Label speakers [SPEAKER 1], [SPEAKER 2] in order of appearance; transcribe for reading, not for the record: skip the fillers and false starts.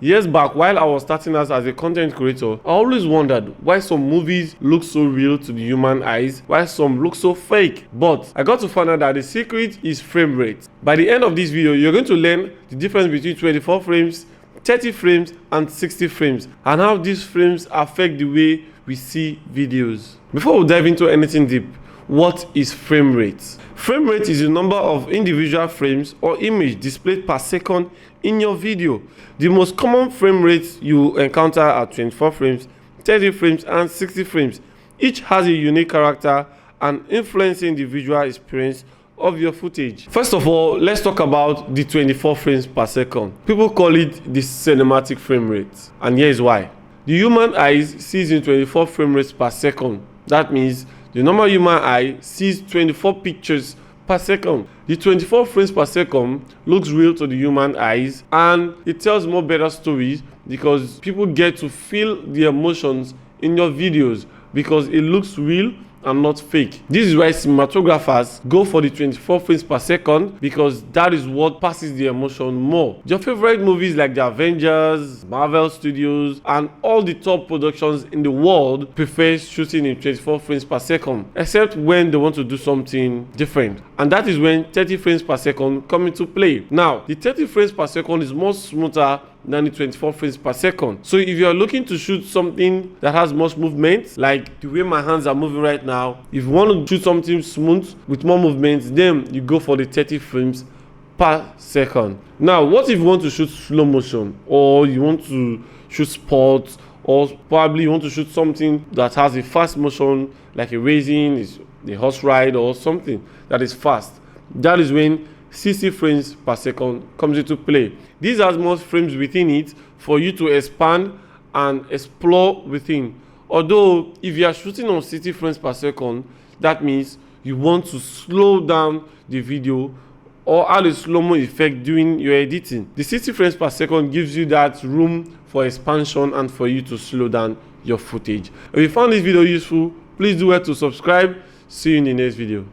[SPEAKER 1] Years back, while I was starting as a content creator, I always wondered why some movies look so real to the human eyes, while some look so fake. But I got to find out that the secret is frame rate. By the end of this video, you're going to learn the difference between 24 frames, 30 frames, and 60 frames, and how these frames affect the way we see videos. Before we dive into anything deep, what is frame rate? Frame rate is the number of individual frames or image displayed per second in your video. The most common frame rates you encounter are 24 frames, 30 frames, and 60 frames. Each has a unique character and influencing the visual experience of your footage. First of all, let's talk about the 24 frames per second. People call it the cinematic frame rate, and here's why. The human eye sees in 24 frame rates per second. That means the normal human eye sees 24 pictures per second. The 24 frames per second looks real to the human eyes, and it tells more better stories because people get to feel the emotions in your videos because it looks real and not fake. This is why cinematographers go for the 24 frames per second, because that is what passes the emotion more. Your favorite movies like the Avengers, Marvel Studios, and all the top productions in the world prefer shooting in 24 frames per second, except when they want to do something different. And that is when 30 frames per second come into play. Now, the 30 frames per second is more smoother than the 24 frames per second. So if you're looking to shoot something that has much movement, like the way my hands are moving right now, if you want to shoot something smooth with more movement, then you go for the 30 frames per second. Now, what if you want to shoot slow motion, or you want to shoot sports, or probably you want to shoot something that has a fast motion, like a racing, a horse ride, or something that is fast? That is when 60 frames per second comes into play. This has more frames within it for you to expand and explore within. Although if you are shooting on 60 frames per second, that means you want to slow down the video or add a slow-mo effect during your editing. The 60 frames per second gives you that room for expansion and for you to slow down your footage. If you found this video useful, please do well to subscribe. See you in the next video.